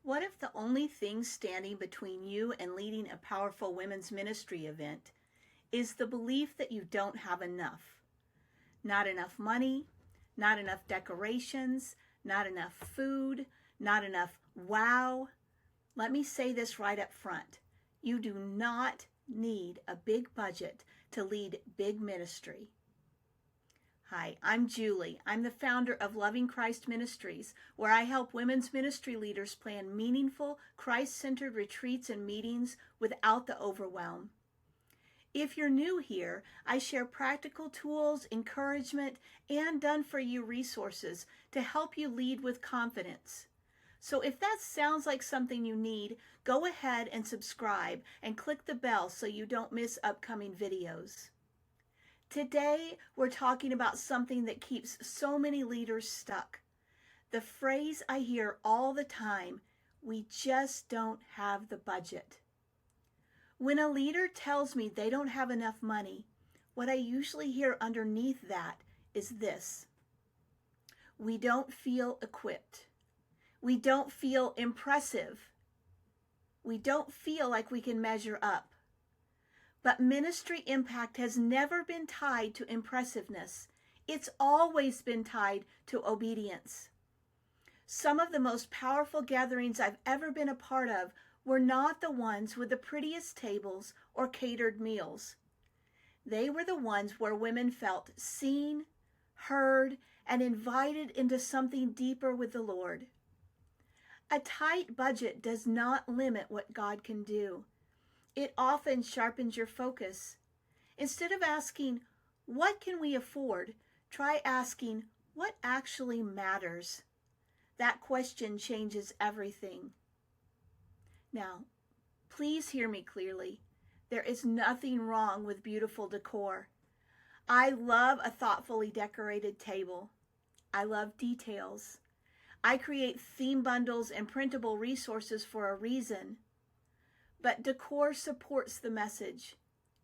What if the only thing standing between you and leading a powerful women's ministry event is the belief that you don't have enough? Not enough money, not enough decorations, not enough food, not enough wow. Let me say this right up front. You do not need a big budget to lead big ministry. Hi, I'm Julie. I'm the founder of Loving Christ Ministries, where I help women's ministry leaders plan meaningful, Christ-centered retreats and meetings without the overwhelm. If you're new here, I share practical tools, encouragement, and done-for-you resources to help you lead with confidence. So if that sounds like something you need, go ahead and subscribe and click the bell so you don't miss upcoming videos. Today, we're talking about something that keeps so many leaders stuck. The phrase I hear all the time, we just don't have the budget. When a leader tells me they don't have enough money, what I usually hear underneath that is this: we don't feel equipped. We don't feel impressive. We don't feel like we can measure up. But ministry impact has never been tied to impressiveness. It's always been tied to obedience. Some of the most powerful gatherings I've ever been a part of were not the ones with the prettiest tables or catered meals. They were the ones where women felt seen, heard, and invited into something deeper with the Lord. A tight budget does not limit what God can do. It often sharpens your focus. Instead of asking, what can we afford? Try asking, what actually matters? That question changes everything. Now, please hear me clearly. There is nothing wrong with beautiful decor. I love a thoughtfully decorated table. I love details. I create theme bundles and printable resources for a reason. But decor supports the message.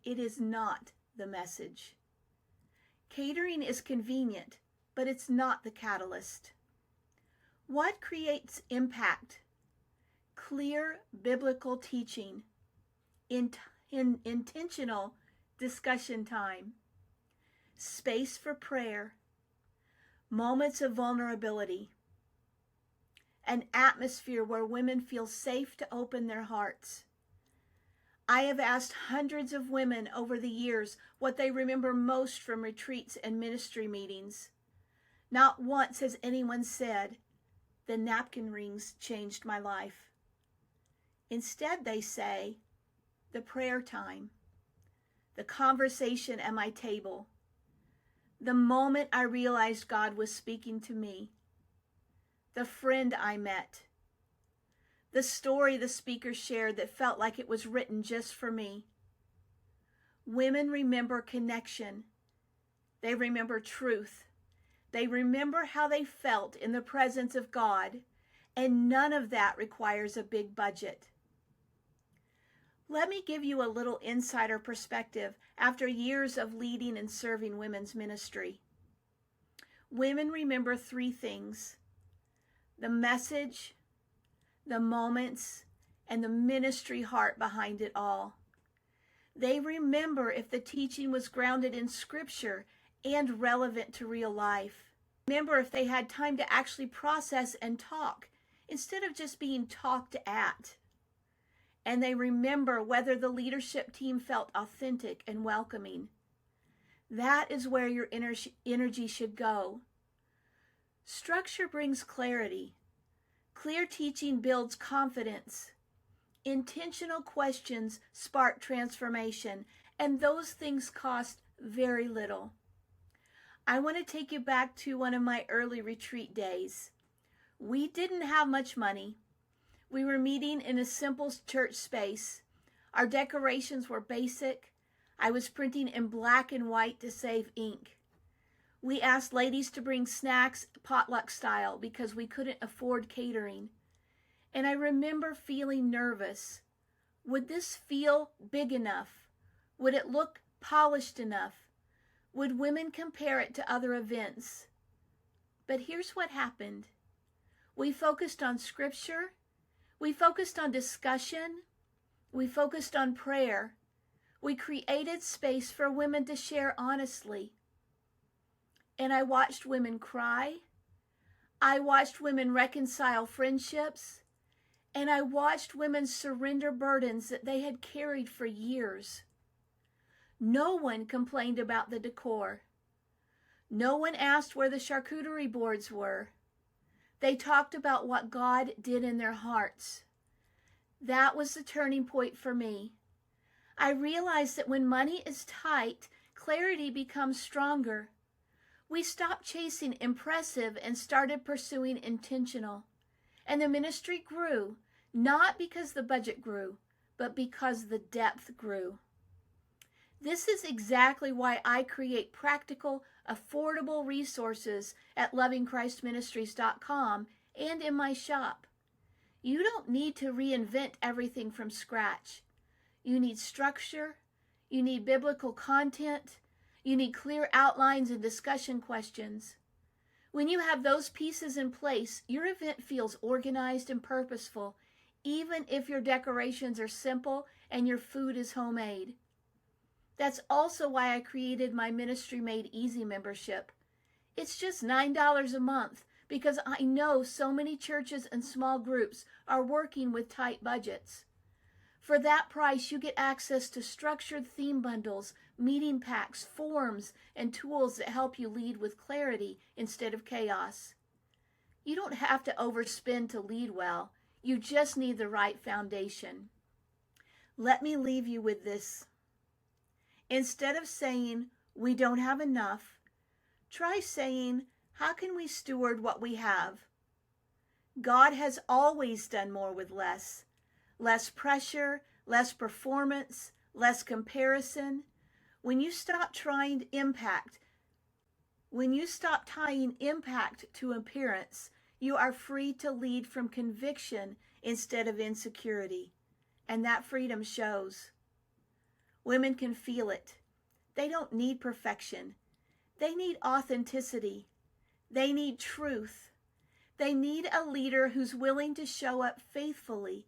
It is not the message. Catering is convenient, but it's not the catalyst. What creates impact? Clear biblical teaching, intentional discussion time, space for prayer, moments of vulnerability, an atmosphere where women feel safe to open their hearts. I have asked hundreds of women over the years what they remember most from retreats and ministry meetings. Not once has anyone said, "The napkin rings changed my life." Instead, they say, "The prayer time, the conversation at my table, the moment I realized God was speaking to me, the friend I met, the story the speaker shared that felt like it was written just for me." Women remember connection. They remember truth. They remember how they felt in the presence of God, and none of that requires a big budget. Let me give you a little insider perspective after years of leading and serving women's ministry. Women remember three things: the message, the moments, and the ministry heart behind it all. They remember if the teaching was grounded in Scripture and relevant to real life. Remember if they had time to actually process and talk instead of just being talked at. And they remember whether the leadership team felt authentic and welcoming. That is where your energy should go. Structure brings clarity. Clear teaching builds confidence. Intentional questions spark transformation, and those things cost very little. I want to take you back to one of my early retreat days. We didn't have much money. We were meeting in a simple church space. Our decorations were basic. I was printing in black and white to save ink. We asked ladies to bring snacks potluck style because we couldn't afford catering. And I remember feeling nervous. Would this feel big enough? Would it look polished enough? Would women compare it to other events? But here's what happened. We focused on Scripture. We focused on discussion. We focused on prayer. We created space for women to share honestly. And I watched women cry. I watched women reconcile friendships. And I watched women surrender burdens that they had carried for years. No one complained about the decor. No one asked where the charcuterie boards were. They talked about what God did in their hearts. That was the turning point for me. I realized that when money is tight, clarity becomes stronger. We stopped chasing impressive and started pursuing intentional. And the ministry grew, not because the budget grew, but because the depth grew. This is exactly why I create practical, affordable resources at lovingchristministries.com and in my shop. You don't need to reinvent everything from scratch. You need structure. You need biblical content. You need clear outlines and discussion questions. When you have those pieces in place, your event feels organized and purposeful, even if your decorations are simple and your food is homemade. That's also why I created my Ministry Made Easy membership. It's just $9 a month because I know so many churches and small groups are working with tight budgets. For that price, you get access to structured theme bundles, meeting packs, forms, and tools that help you lead with clarity instead of chaos. You don't have to overspend to lead well. You just need the right foundation. Let me leave you with this. Instead of saying, we don't have enough, try saying, how can we steward what we have? God has always done more with less. Less pressure, less performance, less comparison. When you stop tying impact to appearance, you are free to lead from conviction instead of insecurity. And that freedom shows. Women can feel it. They don't need perfection. They need authenticity. They need truth. They need a leader who's willing to show up faithfully.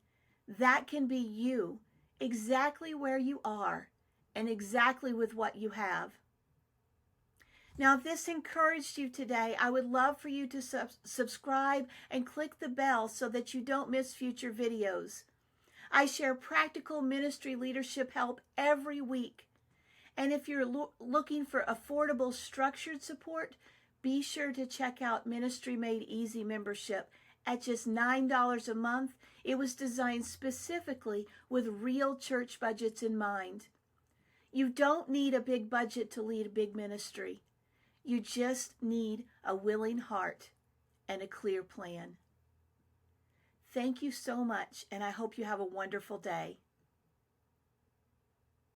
That can be you, exactly where you are, and exactly with what you have. Now, if this encouraged you today, I would love for you to subscribe and click the bell so that you don't miss future videos. I share practical ministry leadership help every week. And if you're looking for affordable, structured support, be sure to check out Ministry Made Easy membership. At just $9 a month, it was designed specifically with real church budgets in mind. You don't need a big budget to lead a big ministry. You just need a willing heart and a clear plan. Thank you so much, and I hope you have a wonderful day.